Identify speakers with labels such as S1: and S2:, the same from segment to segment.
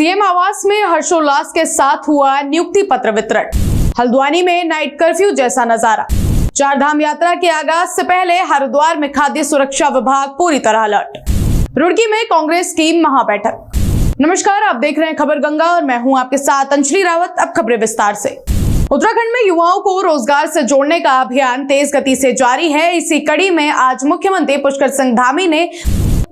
S1: CM आवास में हर्षोल्लास के साथ हुआ नियुक्ति पत्र वितरण। हल्द्वानी में नाइट कर्फ्यू जैसा नजारा। चारधाम यात्रा के आगाज से पहले हरिद्वार में खाद्य सुरक्षा विभाग पूरी तरह अलर्ट। रुड़की में कांग्रेस की महाबैठक। नमस्कार, आप देख रहे हैं खबर गंगा और मैं हूं आपके साथ अंजलि रावत। अब खबरें विस्तार से। उत्तराखंड में युवाओं को रोजगार से जोड़ने का अभियान तेज गति से जारी है। इसी कड़ी में आज मुख्यमंत्री पुष्कर सिंह धामी ने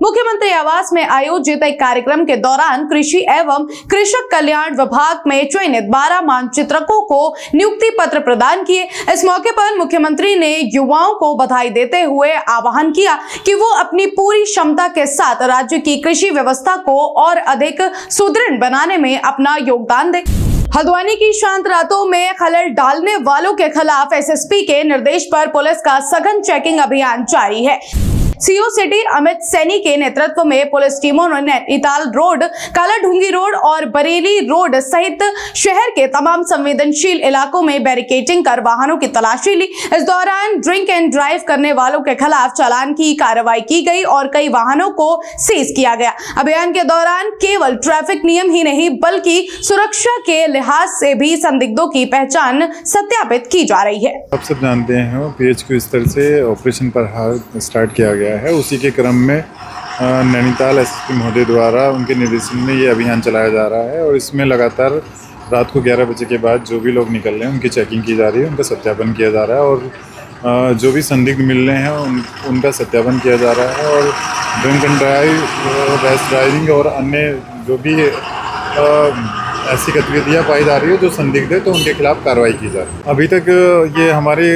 S1: मुख्यमंत्री आवास में आयोजित एक कार्यक्रम के दौरान कृषि एवं कृषक कल्याण विभाग में चयनित 12 मानचित्रकों को नियुक्ति पत्र प्रदान किए। इस मौके पर मुख्यमंत्री ने युवाओं को बधाई देते हुए आह्वान किया कि वो अपनी पूरी क्षमता के साथ राज्य की कृषि व्यवस्था को और अधिक सुदृढ़ बनाने में अपना योगदान दें। हल्द्वानी की शांत रातों में खलल डालने वालों के खिलाफ एसएसपी के निर्देश पर पुलिस का सघन चेकिंग अभियान जारी है। सीओ सिटी अमित सैनी के नेतृत्व में पुलिस टीमों ने नैनीताल रोड, कालाढूंगी रोड और बरेली रोड सहित शहर के तमाम संवेदनशील इलाकों में बैरिकेडिंग कर वाहनों की तलाशी ली। इस दौरान ड्रिंक एंड ड्राइव करने वालों के खिलाफ चालान की कार्रवाई की गई और कई वाहनों को सीज किया गया। अभियान के दौरान केवल ट्रैफिक नियम ही नहीं बल्कि सुरक्षा के लिहाज से भी संदिग्धों की पहचान सत्यापित की जा रही है।
S2: आप सब जानते हैं पीएचक्यू स्तर से ऑपरेशन प्रहार स्टार्ट किया गया है। उसी के क्रम में नैनीताल एसएसपी महोदय द्वारा उनके निर्देशन में ये अभियान चलाया जा रहा है और इसमें लगातार रात को 11 बजे के बाद जो भी लोग निकल रहे हैं उनकी चेकिंग की जा रही है, उनका सत्यापन किया जा रहा है और जो भी संदिग्ध मिल रहे हैं उनका सत्यापन किया जा रहा है और drink and drive, rash driving और अन्य जो भी ऐसी गतिविधियाँ पाई जा रही है जो संदिग्ध है तो उनके खिलाफ कार्रवाई की जा रही है। अभी तक ये हमारे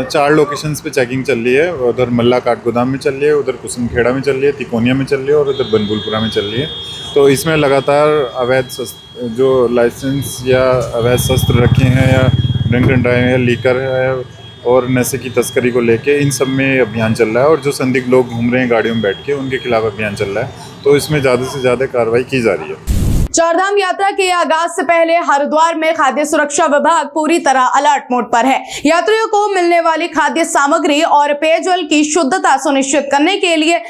S2: 4 लोकेशंस पे चेकिंग चल रही है। उधर मल्ला काठगोदाम में चल रही है, उधर कुसुमखेड़ा में चल रही है, तिकोनिया में चल रही है और उधर बनबुलपुरा में चल रही है। तो इसमें लगातार अवैध जो लाइसेंस या अवैध शस्त्र रखे हैं या ड्रिंक एंड ड्राइव है, लीकर है और नशे की तस्करी को लेके इन सब में अभियान चल रहा है और जो संदिग्ध लोग घूम रहे हैं गाड़ियों में बैठ के उनके खिलाफ अभियान चल रहा है। तो इसमें ज़्यादा से ज़्यादा कार्रवाई की जा रही है।
S1: चारधाम यात्रा के आगाज से पहले हरिद्वार में खाद्य सुरक्षा विभाग पूरी तरह अलर्ट मोड पर है। यात्रियों को मिलने वाली खाद्य सामग्री और पेयजल की शुद्धता सुनिश्चित करने के लिए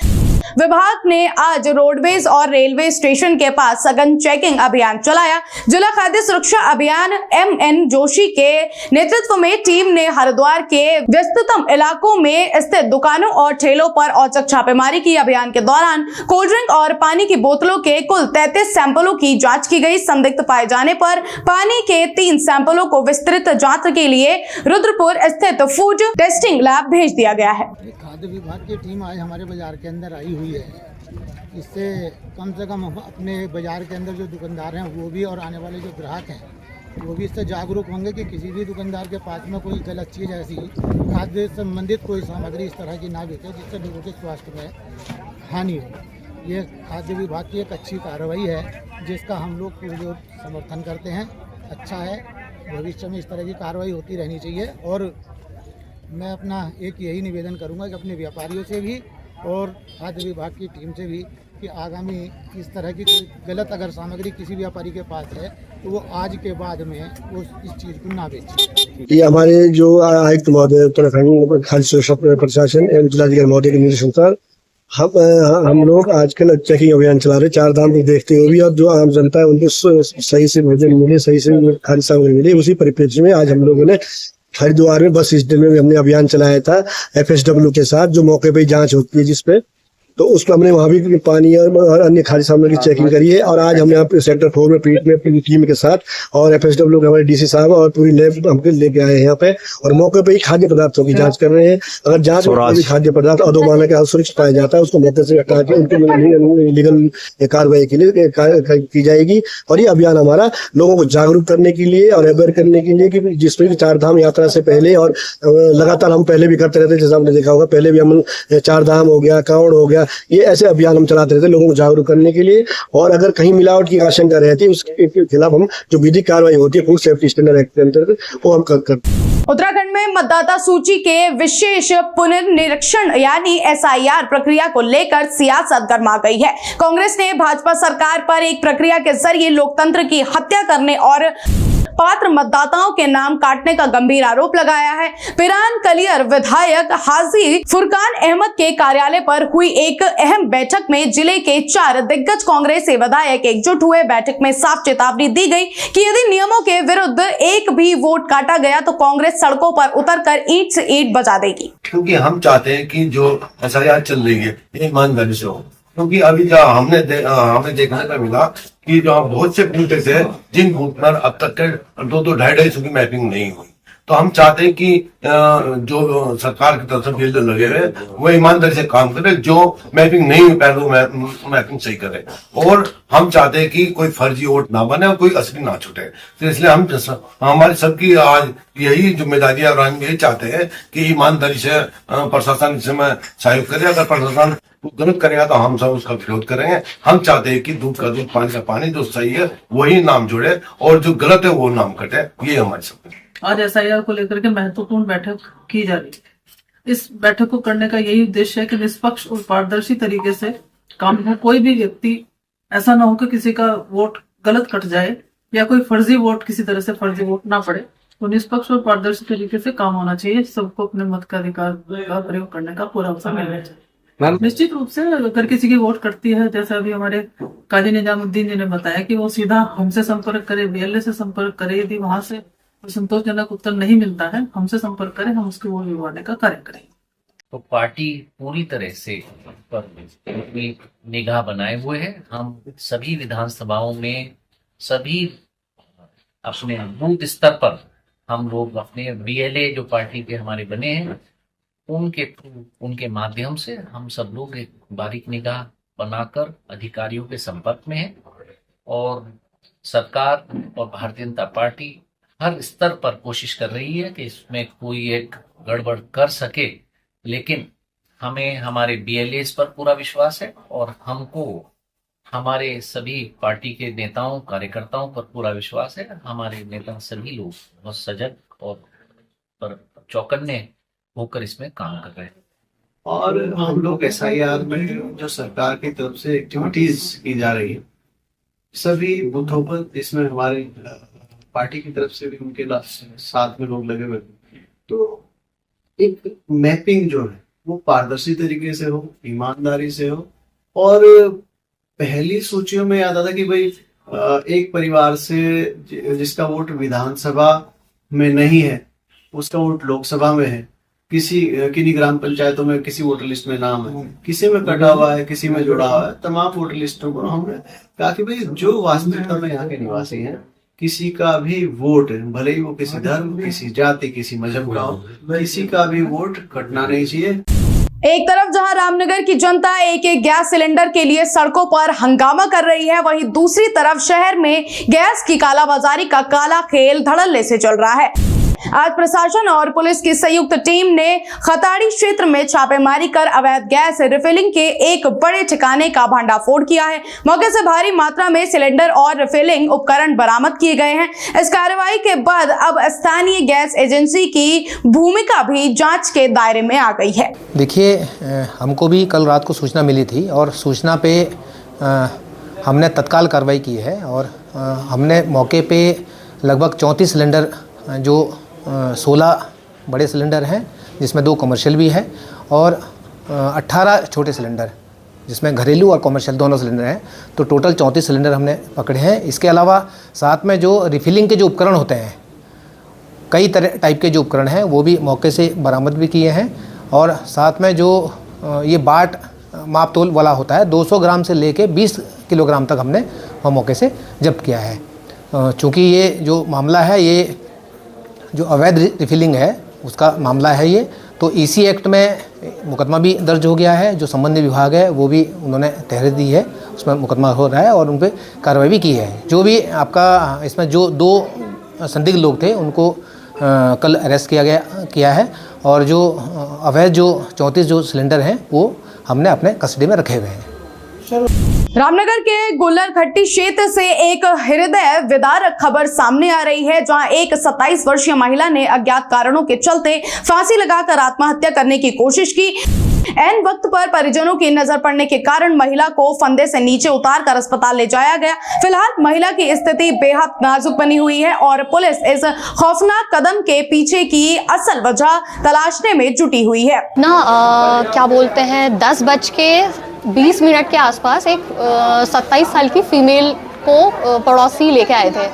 S1: विभाग ने आज रोडवेज और रेलवे स्टेशन के पास सघन चेकिंग अभियान चलाया। जिला खाद्य सुरक्षा अभियान MN जोशी के नेतृत्व में टीम ने हरिद्वार के व्यस्ततम इलाकों में स्थित दुकानों और ठेलों पर औचक छापेमारी की। अभियान के दौरान कोल्ड ड्रिंक और पानी की बोतलों के कुल 33 सैंपलों की जांच की गई। संदिग्ध पाए जाने पर पानी के 3 सैंपलों को विस्तृत जांच के लिए रुद्रपुर स्थित फूड टेस्टिंग लैब भेज दिया गया है।
S3: खाद्य विभाग की टीम आज हमारे बाजार के अंदर आई हुई है। इससे कम से कम अपने बाजार के अंदर जो दुकानदार हैं वो भी और आने वाले जो ग्राहक हैं वो भी इससे जागरूक होंगे कि किसी भी दुकानदार के पास में कोई गलत चीज़ ऐसी खाद्य संबंधित कोई सामग्री इस तरह की ना बिके जिससे लोगों के स्वास्थ्य में हानि हो। ये खाद्य विभाग की एक अच्छी कार्रवाई है जिसका हम लोग पुरजोर समर्थन करते हैं। अच्छा है, भविष्य में इस तरह की कार्रवाई होती रहनी चाहिए और मैं अपना एक यही निवेदन करूंगा कि अपने व्यापारियों से भी और खाद्य विभाग की टीम से भी कि आगामी इस तरह की कोई गलत अगर सामग्री किसी व्यापारी के पास है तो वो आज के बाद में वो इस चीज़ को ना बेचे।
S4: ये हमारे जो आयुक्त महोदय उत्तराखंड खाद्य सुरक्षा प्रशासन एवं जिलाधिकारी महोदय के निर्देशानुसार हम लोग आजकल चेकिंग अभियान चला रहे। चारधाम को देखते हुए भी और जो आम जनता है उनको सही से भोजन मिले, सही से खाद्य सामग्री मिले, उसी परिप्रेक्ष्य में आज हम लोगों ने हरिद्वार में बस स्टैंड में हमने अभियान चलाया था FSW के साथ, जो मौके पे जांच होती है जिसपे तो उसको हमने वहाँ भी पानी और अन्य खाद्य सामग्री की चेकिंग करी है। और आज हम यहाँ पे सेक्टर 4 में पीट में पूरी टीम के साथ और FSW के हमारे DC साहब और पूरी लैब हमको लेके आए हैं यहाँ पे और मौके पे ही खाद्य पदार्थों की जांच कर रहे हैं। अगर जांच में कोई खाद्य पदार्थ अधोमानक या असुरक्षित पाया जाता है उसको मौके से हटा के उनकी लीगल कार्रवाई के लिए की जाएगी। और ये अभियान हमारा लोगों को जागरूक करने के लिए और अवेयर करने के लिए कि जिसमें चारधाम यात्रा से पहले और लगातार हम पहले भी करते रहते, जैसे आपने देखा होगा पहले भी हम चारधाम हो गया, कांवड़ हो गया, ये ऐसे अभियान हम चलाते रहते लोगों को जागरूक करने के लिए। और अगर कहीं मिलावट की आशंका रहती है उसके खिलाफ हम जो विधिक कार्रवाई होती है फूड सेफ्टी स्टैंडर्ड एक्ट के अंतर्गत वो हम करते हैं।
S1: उत्तराखंड में मतदाता सूची के विशेष पुनर्निरीक्षण यानी SIR प्रक्रिया को लेकर सियासत गर्मा गई है। कांग्रेस ने भाजपा सरकार पर एक प्रक्रिया के जरिए लोकतंत्र की हत्या करने और पात्र मतदाताओं के नाम काटने का गंभीर आरोप लगाया है। पिरान कलियर विधायक हाजी फुरकान अहमद के कार्यालय पर हुई एक अहम बैठक में जिले के 4 दिग्गज कांग्रेसी विधायक एकजुट हुए। बैठक में साफ चेतावनी दी गई कि यदि नियमों के विरुद्ध एक भी वोट काटा गया तो कांग्रेस सड़कों पर उतरकर ईंट से ईंट बजा देगी।
S5: क्योंकि हम चाहते हैं कि जो एफआईआर चल रही है ये ईमानदारी से हो, क्योंकि अभी जो हमें देखने को मिला कि जो बहुत से बूथ थे जिन बूथ पर अब तक के 2-2.5 की मैपिंग नहीं हुई, तो हम चाहते हैं कि जो सरकार की तरफ से बिल लगे हुए वो ईमानदारी से काम करे, जो मैपिंग नहीं हुई पहले वो मैपिंग सही करे। और हम चाहते हैं कि कोई फर्जी वोट ना बने और कोई असली ना छूटे। तो इसलिए हमारी सबकी आज यही जिम्मेदारी है और हम यही चाहते हैं कि ईमानदारी से प्रशासन इसमें सहयोग करे। अगर प्रशासन गलत करेगा तो हम सब उसका विरोध करेंगे। हम चाहते हैं कि दूध का दूध पानी का पानी, जो सही है वही नाम जुड़े और जो गलत है वो नाम कटे। ये हमारी सब
S6: आज एसआईआर को लेकर के महत्वपूर्ण बैठक की जा रही है। इस बैठक को करने का यही उद्देश्य है कि निष्पक्ष और पारदर्शी तरीके से काम हो। कोई भी व्यक्ति ऐसा ना हो कि किसी का वोट गलत कट जाए या कोई फर्जी वोट, किसी तरह से फर्जी वोट ना पड़े। तो निष्पक्ष और पारदर्शी तरीके से काम होना चाहिए। सबको अपने मत का अधिकार का प्रयोग करने का पूरा अवसर मिलना चाहिए। निश्चित रूप से अगर किसी की वोट कटती है, जैसे अभी हमारे काजी निजामुद्दीन जी ने बताया कि वो सीधा हमसे संपर्क करे, बीएलए से संपर्क करे। यदि वहां से संतोषजनक उत्तर नहीं मिलता है, हमसे संपर्क करें, हम उसकी वोट दिलवाने का कार्य करेंगे।
S7: तो पार्टी पूरी तरह से पर निगाह बनाए हुए है। हम सभी विधानसभाओं में सभी अपने बूथ स्तर पर हम लोग अपने बीएलए जो पार्टी के हमारे बने हैं उनके माध्यम से हम सब लोग एक बारीक निगाह बनाकर अधिकारियों के संपर्क में हैं और सरकार और भारतीय जनता पार्टी हर स्तर पर कोशिश कर रही है कि इसमें कोई एक गड़बड़ कर सके। लेकिन हमें हमारे बीएलएस पर पूरा विश्वास है और हमको हमारे सभी पार्टी के नेताओं कार्यकर्ताओं पर पूरा विश्वास है। हमारे नेता सभी लोग बहुत सजग और पर चौकन्ने होकर इसमें काम कर रहे हैं।
S8: और हम लोग एसआईआर में जो सरकार की तरफ से एक्टिविटीज की जा रही है सभी बूथों पर, इसमें हमारे पार्टी की तरफ से भी उनके साथ में लोग लगे हुए, तो एक मैपिंग जो है वो पारदर्शी तरीके से हो, ईमानदारी से हो। और पहली सूचियों में याद आता कि भाई एक परिवार से जिसका वोट विधानसभा में नहीं है उसका वोट लोकसभा में है, किन्हीं ग्राम पंचायतों में किसी वोटर लिस्ट में नाम है, किसी में कटा हुआ है, किसी में जुड़ा हुआ है। तमाम वोटर लिस्टों को हमने कहा कि भाई जो वास्तविकता में यहाँ के निवासी हैं, किसी का भी वोट, भले ही वो किसी धर्म, किसी जाति, किसी मजहब का हो, किसी का भी वोट कटना नहीं चाहिए।
S1: एक तरफ जहां रामनगर की जनता एक गैस सिलेंडर के लिए सड़कों पर हंगामा कर रही है, वहीं दूसरी तरफ शहर में गैस की कालाबाजारी का काला खेल धड़ल्ले से चल रहा है। आज प्रशासन और पुलिस की संयुक्त टीम ने खताड़ी क्षेत्र में छापेमारी कर अवैध गैस रिफिलिंग के एक बड़े ठिकाने का भंडाफोड़ किया है। मौके से भारी मात्रा में सिलेंडर और रिफिलिंग उपकरण बरामद किए गए हैं। इस कार्रवाई के बाद अब स्थानीय गैस एजेंसी की भूमिका भी जांच के दायरे में आ गई है।
S9: देखिए, हमको भी कल रात को सूचना मिली थी और सूचना पे हमने तत्काल कार्रवाई की है और हमने मौके पे लगभग 34 सिलेंडर जो 16 बड़े सिलेंडर हैं जिसमें 2 कमर्शियल भी है और 18 छोटे सिलेंडर जिसमें घरेलू और कमर्शियल दोनों सिलेंडर हैं। तो टोटल 34 सिलेंडर हमने पकड़े हैं। इसके अलावा साथ में जो रिफिलिंग के जो उपकरण होते हैं, कई तरह टाइप के जो उपकरण हैं वो भी मौके से बरामद भी किए हैं। और साथ में जो ये बाट माप तोल वाला होता है 200 ग्राम से लेके 20 किलोग्राम तक हमने वह मौके से जब्त किया है। चूँकि ये जो मामला है, ये जो अवैध रिफिलिंग है उसका मामला है ये, तो ईसी एक्ट में मुकदमा भी दर्ज हो गया है। जो संबंधित विभाग है वो भी उन्होंने तहरीर दी है, उसमें मुकदमा हो रहा है और उन पर कार्रवाई भी की है। जो भी आपका इसमें जो 2 संदिग्ध लोग थे उनको कल अरेस्ट किया है और जो अवैध जो 34 जो सिलेंडर हैं वो हमने अपने कस्टडी में रखे हुए हैं।
S1: रामनगर के गुल्लरघट्टी क्षेत्र से एक हृदय विदारक खबर सामने आ रही है, जहां एक 27 वर्षीय महिला ने अज्ञात कारणों के चलते फांसी लगाकर आत्महत्या करने की कोशिश की। ऐन वक्त पर परिजनों की नजर पड़ने के कारण महिला को फंदे से नीचे उतारकर अस्पताल ले जाया गया। फिलहाल महिला की स्थिति बेहद नाजुक बनी हुई है और पुलिस इस खौफनाक कदम के पीछे की असल वजह तलाशने में जुटी हुई है।
S10: क्या बोलते हैं 10:20 के आसपास एक 27 साल की फीमेल को पड़ोसी लेके आए थे।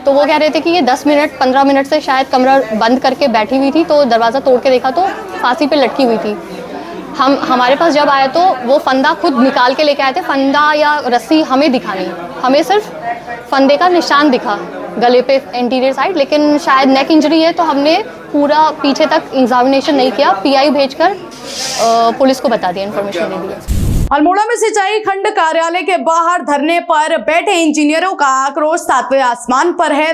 S10: तो वो कह रहे थे कि ये 10-15 मिनट से शायद कमरा बंद करके बैठी हुई थी, तो दरवाज़ा तोड़ के देखा तो फांसी पे लटकी हुई थी। हमारे पास जब आए तो वो फंदा खुद निकाल के लेके आए थे। फंदा या रस्सी हमें दिखा नहीं, हमें सिर्फ फंदे का निशान दिखा गले पे इंटीरियर साइड, लेकिन शायद नेक इंजरी है तो हमने पूरा पीछे तक एग्जामिनेशन नहीं किया। पीआई भेजकर पुलिस को बता दिया, इन्फॉर्मेशन दे दिया।
S1: अल्मोड़ा में सिंचाई खंड कार्यालय के बाहर धरने पर बैठे इंजीनियरों का आक्रोश सातवें आसमान पर है।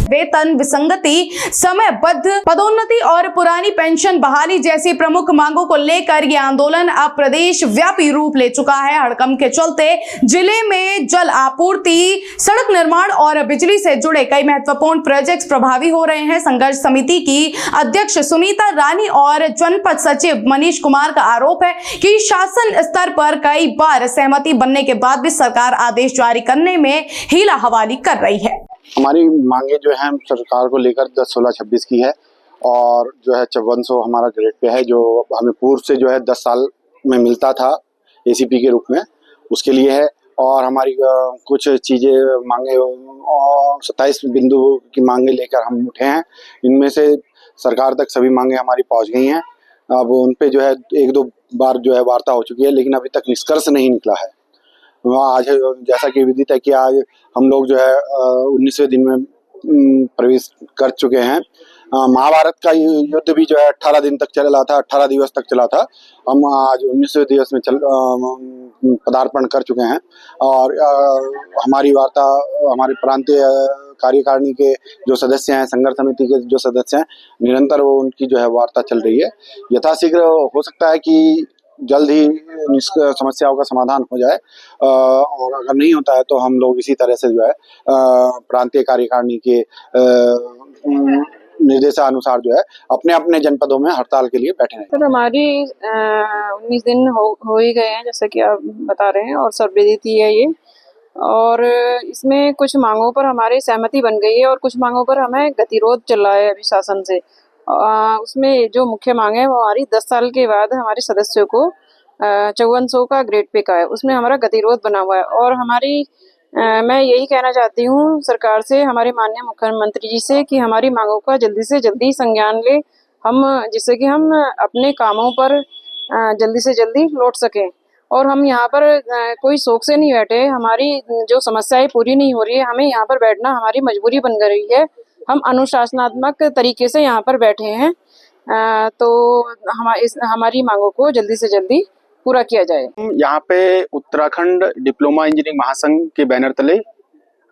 S1: वेतन विसंगति, समयबद्ध पदोन्नति और पुरानी पेंशन बहाली जैसी प्रमुख मांगों को लेकर यह आंदोलन अब प्रदेश व्यापी रूप ले चुका है। हड़कंप के चलते जिले में जल आपूर्ति, सड़क निर्माण और बिजली से जुड़े कई महत्वपूर्ण प्रोजेक्ट्स प्रभावी हो रहे हैं। संघर्ष समिति की अध्यक्ष सुनीता रानी और जनपद सचिव मनीष कुमार का आरोप है कि शासन स्तर पर कई बार सहमति बनने के बाद भी सरकार आदेश जारी करने में हीला हवाली कर रही है।
S11: हमारी मांगे जो है सरकार को लेकर 10, 16, 26 की है और जो है 5400 हमारा ग्रेड पे है, जो हमें पूर्व से जो है 10 साल में मिलता था एसीपी के रूप में, उसके लिए है। और हमारी कुछ चीज़ें मांगे 27 बिंदु की मांगे लेकर हम उठे हैं। इनमें से सरकार तक सभी मांगे हमारी पहुंच गई हैं। अब उन पे जो है 1-2 बार जो है वार्ता हो चुकी है, लेकिन अभी तक निष्कर्ष नहीं निकला है। आज जैसा कि विदित है कि आज हम लोग जो है 19वें दिन में प्रवेश कर चुके हैं। महाभारत का युद्ध भी जो है 18 दिन तक चला था, 18 दिवस तक चला था। हम आज 19वें दिवस में पदार्पण कर चुके हैं और हमारी वार्ता हमारे प्रांतीय कार्यकारिणी के जो सदस्य हैं, संघर्ष समिति के जो सदस्य हैं, निरंतर वो उनकी जो है वार्ता चल रही है। यथाशीघ्र हो सकता है कि जल्द ही समस्याओं का समाधान हो जाए और अगर नहीं होता है तो हम लोग इसी तरह से जो है प्रांतीय कार्यकारिणी के निर्देशानुसार जो है अपने अपने जनपदों में हड़ताल के लिए बैठे हैं।
S12: सर हमारी 19 दिन हो ही गए हैं जैसे कि आप बता रहे हैं और सर्वविदित ही है ये, और इसमें कुछ मांगों पर हमारी सहमति बन गई है और कुछ मांगों पर हमें गतिरोध चल रहा है अभी शासन से। उसमें जो मुख्य मांग है वो हमारी 10 साल के बाद हमारे सदस्यों को 5400 का ग्रेड पे का है, उसमें हमारा गतिरोध बना हुआ है। और हमारी मैं यही कहना चाहती हूँ सरकार से, हमारे माननीय मुख्यमंत्री जी से, कि हमारी मांगों का जल्दी से जल्दी संज्ञान ले हम, जिससे कि हम अपने कामों पर जल्दी से जल्दी लौट सकें। और हम यहाँ पर कोई शौक से नहीं बैठे, हमारी जो समस्याएं पूरी नहीं हो रही है, हमें यहाँ पर बैठना हमारी मजबूरी बन गई है। हम अनुशासनात्मक तरीके से यहाँ पर बैठे हैं, तो हमारी मांगों को जल्दी से जल्दी पूरा किया जाए।
S11: यहाँ पे उत्तराखंड डिप्लोमा इंजीनियरिंग महासंघ के बैनर तले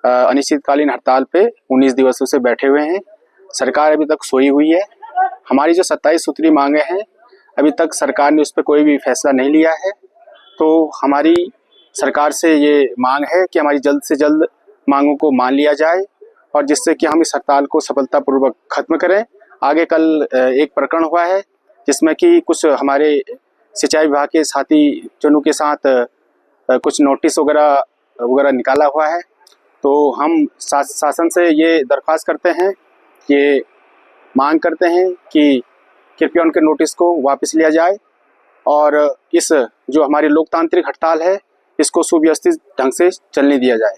S11: अनिश्चितकालीन हड़ताल पे 19 दिवसों से बैठे हुए हैं। सरकार अभी तक सोई हुई है। हमारी जो 27 सूत्री मांगे हैं अभी तक सरकार ने उस पर कोई भी फैसला नहीं लिया है। तो हमारी सरकार से ये मांग है कि हमारी जल्द से जल्द मांगों को मान लिया जाए और जिससे कि हम इस हड़ताल को सफलतापूर्वक खत्म करें। आगे कल एक प्रकरण हुआ है जिसमें कि कुछ हमारे सिंचाई विभाग के साथी जनों के साथ कुछ नोटिस वगैरह निकाला हुआ है। तो हम शासन से ये दरख्वास्त करते हैं, ये मांग करते हैं कि कृपया उनके नोटिस को वापस लिया जाए और इस जो हमारी लोकतांत्रिक हड़ताल है इसको सुव्यवस्थित ढंग से चलने दिया जाए।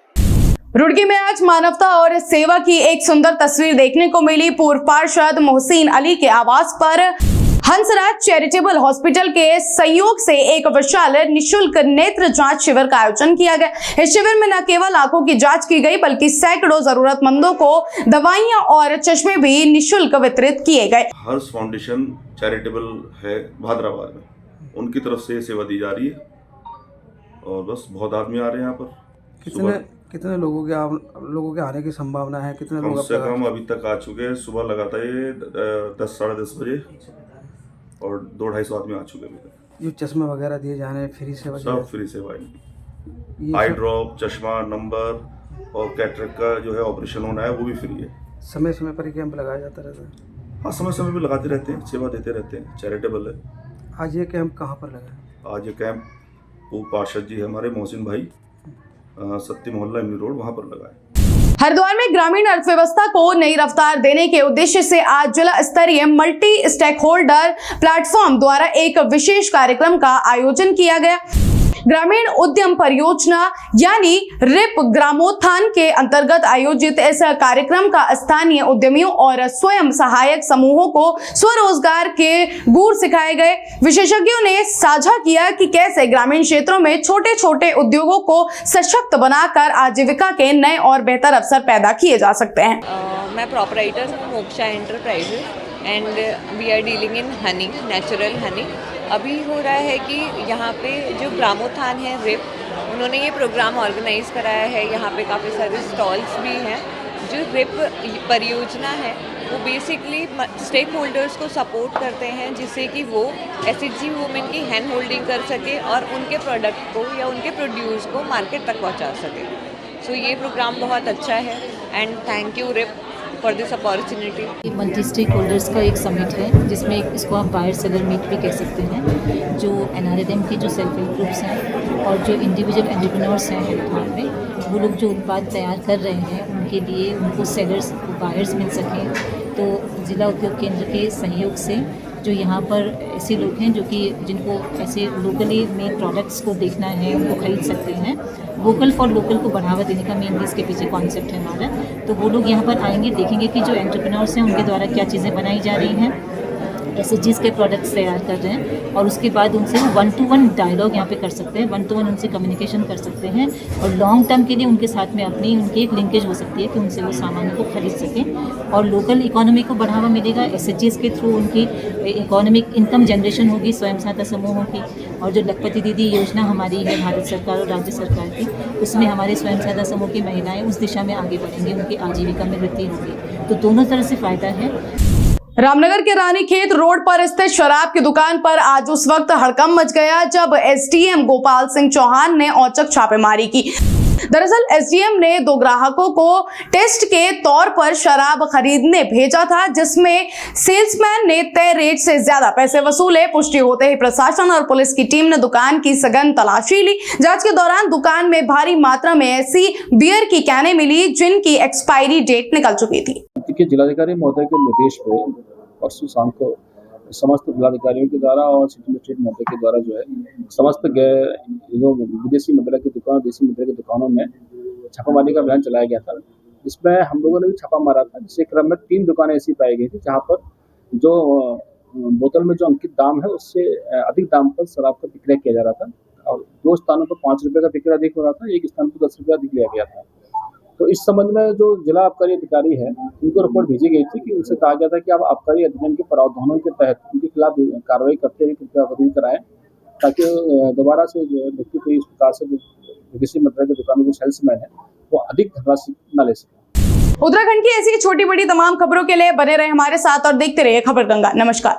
S1: रुड़की में आज मानवता और सेवा की एक सुंदर तस्वीर देखने को मिली। पूर्व पार्षद मोहसिन अली के आवास पर हंसराज चैरिटेबल हॉस्पिटल के सहयोग से एक विशाल निशुल्क नेत्र जांच शिविर का आयोजन किया गया। इस शिविर में न केवल आंखों की जांच की गई बल्कि सैकड़ों जरूरतमंदों को दवाइयां और चश्मे भी निशुल्क वितरित किए गए।
S13: हर्ष फाउंडेशन चैरिटेबल है भादराबाद में, उनकी तरफ से सेवा दी जा रही है और बस बहुत आदमी आ रहे हैं यहाँ पर।
S14: कितने लोगों के आने की संभावना है? कितने लोग
S13: कम से कम अभी तक आ चुके हैं। सुबह लगातार ये 10 साढ़े 10 बजे और 200-250 आदमी आ चुके हैं।
S14: जो चश्मे वगैरह दिए जाने फ्री सेवा,
S13: सब फ्री सेवाएं, आई ड्रॉप, चश्मा, नंबर और कैटरेक्ट का जो है ऑपरेशन होना है वो भी फ्री है।
S14: समय समय पर कैंप लगाया जाता रहता है?
S13: हाँ, समय समय पर लगाते रहते हैं, सेवा देते रहते हैं, चैरिटेबल है।
S14: आज ये कैंप कहाँ पर लगा है?
S13: आज ये कैंप पूर्व पार्षद जी है हमारे मोहसिन भाई, सत्ती मोहल्ला एमनी रोड, वहाँ पर लगा है।
S1: हरिद्वार में ग्रामीण अर्थव्यवस्था को नई रफ्तार देने के उद्देश्य से आज जिला स्तरीय मल्टी स्टेक होल्डर प्लेटफॉर्म द्वारा एक विशेष कार्यक्रम का आयोजन किया गया। ग्रामीण उद्यम परियोजना यानी रिप ग्रामोत्थान के अंतर्गत आयोजित इस कार्यक्रम का स्थानीय उद्यमियों और स्वयं सहायक समूहों को स्वरोजगार के गुर सिखाए गए। विशेषज्ञों ने साझा किया कि कैसे ग्रामीण क्षेत्रों में छोटे छोटे उद्योगों को सशक्त बनाकर आजीविका के नए और बेहतर अवसर पैदा किए जा सकते हैं।
S15: मैं प्रोपराइटर हूँ Moksha enterprises and we are dealing in honey, natural honey. अभी हो रहा है कि यहाँ पे जो ग्रामोत्थान है रिप, उन्होंने ये प्रोग्राम ऑर्गेनाइज कराया है। यहाँ पे काफ़ी सारे स्टॉल्स भी हैं। जो रिप परियोजना है वो बेसिकली स्टेक होल्डर्स को सपोर्ट करते हैं जिससे कि वो एसएचजी वुमेन की हैंड होल्डिंग कर सके और उनके प्रोडक्ट को या उनके प्रोड्यूस को मार्केट तक पहुँचा सके। सो ये प्रोग्राम बहुत अच्छा है and thank you rip for this opportunity.
S16: Multi stakeholders का एक समिट है जिसमें इसको आप बायर सेलर मीट भी कह सकते हैं। जो एनआरएलएम की जो सेल्फ हेल्प ग्रुप्स हैं और जो इंडिविजुअल एंटरप्रेन्योर्स हैं हरिद्वार में, वो लोग जो उत्पाद तैयार कर रहे हैं उनके लिए उनको सेलर्स बायर्स मिल सकें। तो जिला उद्योग केंद्र के सहयोग से जो यहाँ पर ऐसे लोग हैं जो कि जिनको ऐसे लोकली मेड प्रोडक्ट्स को देखना है, उनको खरीद सकते हैं। वोकल फॉर लोकल को बढ़ावा देने का मेनली इसके पीछे कॉन्सेप्ट है हमारा। तो वो लोग यहाँ पर आएंगे, देखेंगे कि जो एंटरप्रेन्योर्स हैं उनके द्वारा क्या चीज़ें बनाई जा रही हैं, एसएचजीज़ के प्रोडक्ट्स तैयार कर रहे हैं और उसके बाद उनसे 1-to-1 डायलॉग यहाँ पे कर सकते हैं, 1-to-1 उनसे कम्युनिकेशन कर सकते हैं और लॉन्ग टर्म के लिए उनके साथ में अपनी उनकी एक लिंकेज हो सकती है कि उनसे वो सामान को खरीद सकें और लोकल इकोनॉमी को बढ़ावा मिलेगा। एसएचजीज़ के थ्रू उनकी इकोनॉमिक इनकम जनरेशन होगी स्वयं सहायता समूहों की। और जो लखपति दीदी योजना हमारी है भारत सरकार और राज्य सरकार की, उसमें हमारे स्वयं सहायता समूह की महिलाएँ उस दिशा में आगे बढ़ेंगी, उनकी आजीविका में वृद्धि होगी। तो दोनों तरह से फ़ायदा है।
S1: रामनगर के रानीखेत रोड पर स्थित शराब की दुकान पर आज उस वक्त हड़कंप मच गया जब एसडीएम गोपाल सिंह चौहान ने औचक छापेमारी की। दरअसल एसडीएम ने 2 ग्राहकों को टेस्ट के तौर पर शराब खरीदने भेजा था, जिसमें सेल्समैन ने तय रेट से ज्यादा पैसे वसूले। पुष्टि होते ही प्रशासन और पुलिस की टीम ने दुकान की सघन तलाशी ली। जांच के दौरान दुकान में भारी मात्रा में ऐसी बियर की कैनें मिली जिनकी एक्सपायरी डेट निकल चुकी थी।
S17: जिलाधिकारी महोदय के निर्देश पे परसों शाम को समस्त जिलाधिकारियों के द्वारा और सिटी मजिस्ट्रेट महोदय के द्वारा जो है समस्त विदेशी मुद्रा की दुकान, देसी मुद्रा की दुकानों में छापामारी का अभियान चलाया गया था। इसमें हम लोगों ने भी छापा मारा था, जिसके क्रम में 3 दुकानें ऐसी पाई गई थी जहाँ पर जो बोतल में जो अंकित दाम है उससे अधिक दाम पर शराब का विक्रय किया जा रहा था और 2 स्थानों पर 5 रुपये का विक्रय अधिक हो रहा था, एक स्थान पर 10 रुपये अधिक लिया गया था। तो इस संबंध में जो जिला आबकारी अधिकारी है उनको रिपोर्ट भेजी गई थी कि उनसे कहा गया था कि आप आबकारी अधिनियम के प्रावधानों के तहत उनके खिलाफ कार्रवाई करते हुए कृपया आवेदन कराएं ताकि दोबारा से जो व्यक्ति को इस प्रकार से जो विदेशी मुद्रा की दुकानों के सेल्समैन है वो अधिक धनराशि न ले सके।
S1: उत्तराखंड की ऐसी छोटी बड़ी तमाम खबरों के लिए बने रहे हमारे साथ और देखते रहिए खबर गंगा। नमस्कार।